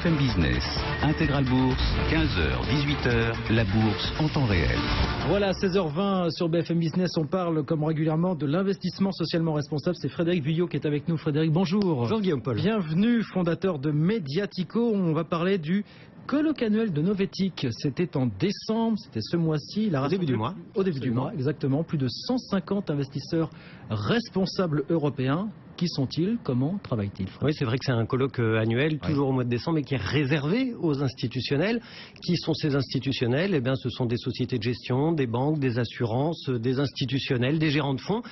BFM Business, Intégral Bourse, 15h, 18h, la bourse en temps réel. Voilà, 16h20 sur BFM Business, on parle comme régulièrement de l'investissement socialement responsable. C'est Frédéric Vuillot qui est avec nous. Frédéric, bonjour. Bonjour Guillaume Paul. Bienvenue, fondateur de Mediatico. On va parler du colloque annuel de Novetic. C'était en décembre, c'était ce mois-ci. Au début du mois. Au début du mois, exactement. Plus de 150 investisseurs responsables européens. Qui sont-ils? Comment travaillent-ils? Oui, c'est vrai que c'est un colloque annuel, toujours au mois de décembre, mais qui est réservé aux institutionnels. Qui sont ces institutionnels? Eh bien, ce sont des sociétés de gestion, des banques, des assurances, des institutionnels, des gérants de fonds.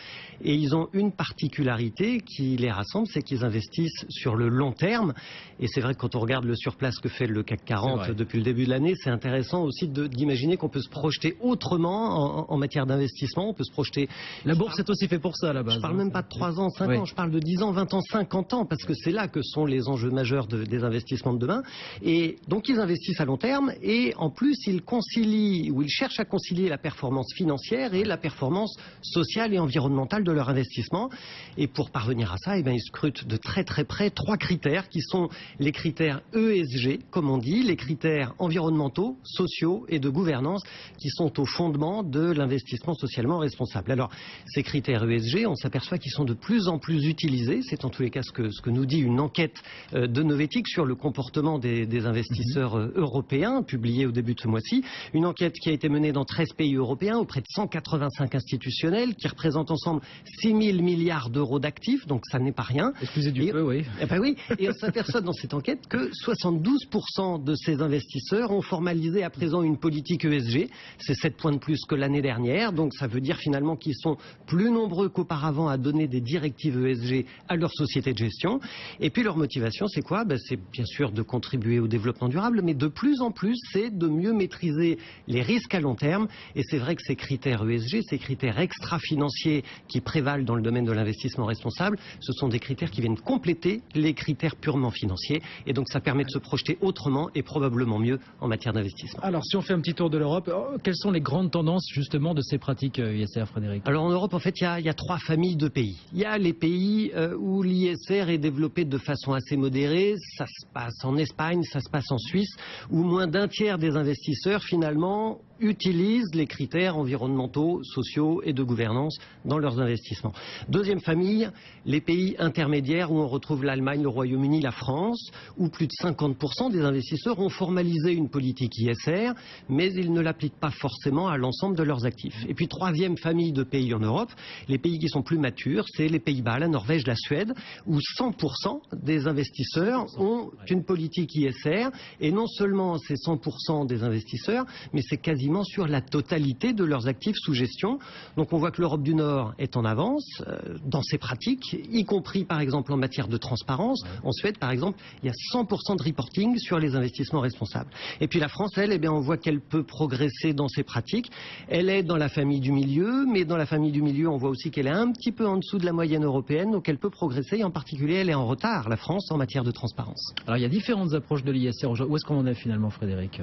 Et ils ont une particularité qui les rassemble, c'est qu'ils investissent sur le long terme. Et c'est vrai que quand on regarde le surplace que fait le CAC 40 depuis le début de l'année, c'est intéressant aussi d'imaginer qu'on peut se projeter autrement en matière d'investissement. On peut se projeter... La bourse est aussi fait pour ça à la base. Je parle même pas de 3 ans, 5 ans, je parle de 10 ans, 20 ans, 50 ans, parce que c'est là que sont les enjeux majeurs des investissements de demain. Et donc ils investissent à long terme et en plus ils concilient, ou ils cherchent à concilier la performance financière et la performance sociale et environnementale de leur investissement. Et pour parvenir à ça, eh bien, ils scrutent de très très près 3 critères qui sont les critères ESG, comme on dit, les critères environnementaux, sociaux et de gouvernance qui sont au fondement de l'investissement socialement responsable. Alors ces critères ESG, on s'aperçoit qu'ils sont de plus en plus utilisés. C'est en tous les cas ce que nous dit une enquête de Novetic sur le comportement des investisseurs européens, publiée au début de ce mois-ci. Une enquête qui a été menée dans 13 pays européens auprès de 185 institutionnels qui représentent ensemble 6 000 milliards d'euros d'actifs, donc ça n'est pas rien. Excusez du peu, oui. Eh ben oui. Et on s'aperçoit dans cette enquête que 72% de ces investisseurs ont formalisé à présent une politique ESG. C'est 7 points de plus que l'année dernière, donc ça veut dire finalement qu'ils sont plus nombreux qu'auparavant à donner des directives ESG à leur société de gestion. Et puis leur motivation, c'est quoi? C'est bien sûr de contribuer au développement durable, mais de plus en plus, c'est de mieux maîtriser les risques à long terme. Et c'est vrai que ces critères ESG, ces critères extra-financiers qui prévalent dans le domaine de l'investissement responsable, ce sont des critères qui viennent compléter les critères purement financiers. Et donc ça permet de se projeter autrement et probablement mieux en matière d'investissement. Alors si on fait un petit tour de l'Europe, quelles sont les grandes tendances justement de ces pratiques ISR, Frédéric? Alors en Europe, en fait, il y a 3 familles de pays. Il y a les pays où l'ISR est développé de façon assez modérée. Ça se passe en Espagne, ça se passe en Suisse, où moins d'un tiers des investisseurs finalement utilisent les critères environnementaux, sociaux et de gouvernance dans leurs investissements. Deuxième famille, les pays intermédiaires où on retrouve l'Allemagne, le Royaume-Uni, la France, où plus de 50% des investisseurs ont formalisé une politique ISR, mais ils ne l'appliquent pas forcément à l'ensemble de leurs actifs. Et puis troisième famille de pays en Europe, les pays qui sont plus matures, c'est les Pays-Bas, la Norvège, la Suède, où 100% des investisseurs ont une politique ISR, et non seulement c'est 100% des investisseurs, mais c'est quasiment sur la totalité de leurs actifs sous gestion. Donc on voit que l'Europe du Nord est en avance dans ses pratiques, y compris par exemple en matière de transparence. En Suède par exemple, il y a 100% de reporting sur les investissements responsables. Et puis la France, elle, eh bien, on voit qu'elle peut progresser dans ses pratiques. Elle est dans la famille du milieu, mais dans la famille du milieu, on voit aussi qu'elle est un petit peu en dessous de la moyenne européenne, donc elle peut progresser, et en particulier elle est en retard, la France, en matière de transparence. Alors il y a différentes approches de l'ISR. Où est-ce qu'on en est finalement, Frédéric?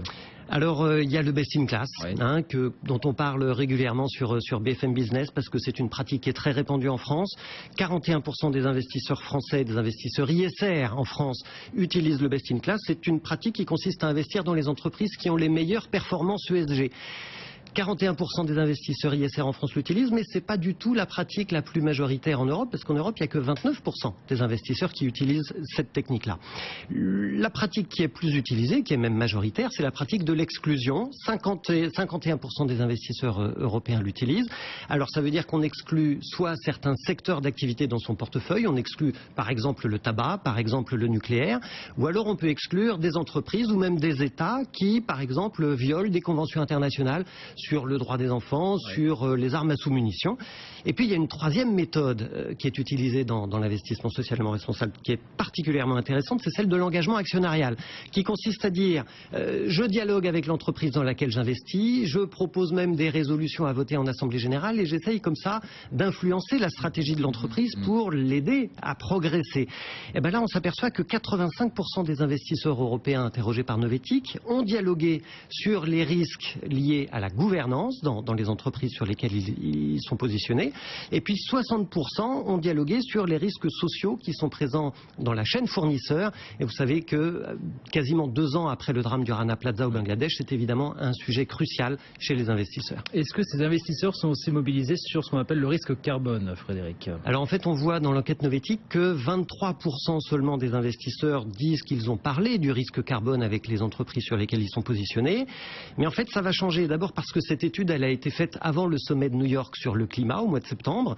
Alors il y a le best in class, dont on parle régulièrement sur BFM Business, parce que c'est une pratique qui est très répandue en France. 41% des investisseurs français, des investisseurs ISR en France utilisent le best in class. C'est une pratique qui consiste à investir dans les entreprises qui ont les meilleures performances ESG. 41% des investisseurs ISR en France l'utilisent, mais ce n'est pas du tout la pratique la plus majoritaire en Europe, parce qu'en Europe, il n'y a que 29% des investisseurs qui utilisent cette technique-là. La pratique qui est plus utilisée, qui est même majoritaire, c'est la pratique de l'exclusion. 51% des investisseurs européens l'utilisent. Alors ça veut dire qu'on exclut soit certains secteurs d'activité dans son portefeuille, on exclut par exemple le tabac, par exemple le nucléaire, ou alors on peut exclure des entreprises ou même des États qui, par exemple, violent des conventions internationales sur le droit des enfants, sur les armes à sous-munitions. Et puis il y a une troisième méthode qui est utilisée dans l'investissement socialement responsable, qui est particulièrement intéressante, c'est celle de l'engagement actionnarial, qui consiste à dire je dialogue avec l'entreprise dans laquelle j'investis, je propose même des résolutions à voter en assemblée générale et j'essaye comme ça d'influencer la stratégie de l'entreprise pour l'aider à progresser. Et bien là on s'aperçoit que 85% des investisseurs européens interrogés par Novetic ont dialogué sur les risques liés à la gouvernance gouvernance dans les entreprises sur lesquelles ils sont positionnés. Et puis 60% ont dialogué sur les risques sociaux qui sont présents dans la chaîne fournisseur. Et vous savez que quasiment 2 ans après le drame du Rana Plaza au Bangladesh, c'est évidemment un sujet crucial chez les investisseurs. Est-ce que ces investisseurs sont aussi mobilisés sur ce qu'on appelle le risque carbone, Frédéric? Alors en fait, on voit dans l'enquête Novetic que 23% seulement des investisseurs disent qu'ils ont parlé du risque carbone avec les entreprises sur lesquelles ils sont positionnés. Mais en fait, ça va changer. D'abord parce que cette étude, elle a été faite avant le sommet de New York sur le climat au mois de septembre.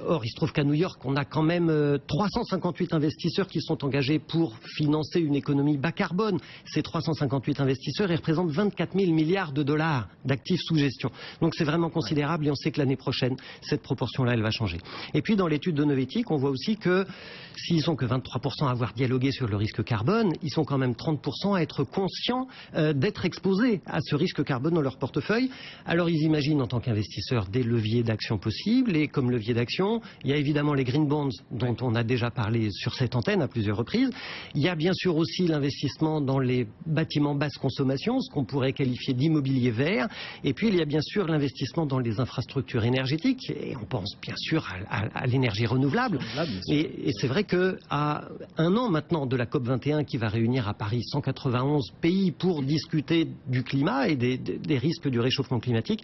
Or, il se trouve qu'à New York, on a quand même 358 investisseurs qui sont engagés pour financer une économie bas carbone. Ces 358 investisseurs, ils représentent 24 000 milliards de dollars d'actifs sous gestion. Donc c'est vraiment considérable et on sait que l'année prochaine, cette proportion-là, elle va changer. Et puis dans l'étude de Novetic, on voit aussi que s'ils sont que 23% à avoir dialogué sur le risque carbone, ils sont quand même 30% à être conscients d'être exposés à ce risque carbone dans leur portefeuille. Alors ils imaginent en tant qu'investisseurs des leviers d'action possibles et comme levier d'action, il y a évidemment les green bonds dont on a déjà parlé sur cette antenne à plusieurs reprises. Il y a bien sûr aussi l'investissement dans les bâtiments basse consommation, ce qu'on pourrait qualifier d'immobilier vert. Et puis il y a bien sûr l'investissement dans les infrastructures énergétiques et on pense bien sûr à l'énergie renouvelable. Et c'est vrai qu'à 1 an maintenant de la COP21 qui va réunir à Paris 191 pays pour discuter du climat et des risques du réchauffement climatique,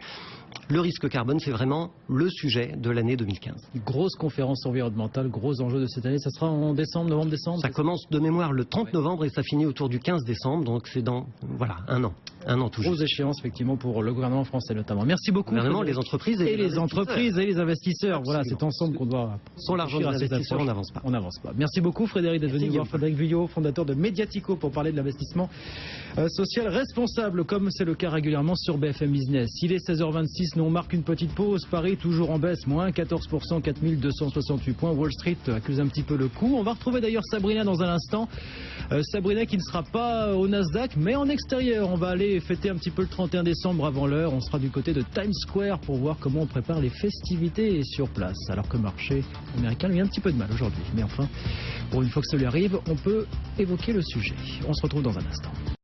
le risque carbone, c'est vraiment le sujet de l'année 2015. Grosse conférence environnementale, gros enjeu de cette année. Ça sera en décembre, novembre-décembre? Ça commence de mémoire le 30 novembre et ça finit autour du 15 décembre. Donc c'est dans, voilà, 1 an. 1 an tout juste. Grosse échéance, effectivement, pour le gouvernement français notamment. Merci beaucoup. Le gouvernement, les entreprises et les entreprises et les investisseurs. Absolument. Voilà, c'est ensemble qu'on doit... Sans l'argent des investisseurs, on n'avance pas. On n'avance pas. Merci beaucoup, Frédéric, d'être venu voir. Frédéric Vuillot, fondateur de Mediatico, pour parler de l'investissement social responsable, comme c'est le cas régulièrement sur BFM Business. Il est 16h26, nous on marque une petite pause. Paris toujours en baisse, moins 14%, 4268 points. Wall Street accuse un petit peu le coup. On va retrouver d'ailleurs Sabrina dans un instant. Sabrina qui ne sera pas au Nasdaq, mais en extérieur. On va aller fêter un petit peu le 31 décembre avant l'heure. On sera du côté de Times Square pour voir comment on prépare les festivités sur place. Alors que le marché américain lui a un petit peu de mal aujourd'hui. Mais enfin, pour une fois que ça lui arrive, on peut évoquer le sujet. On se retrouve dans un instant.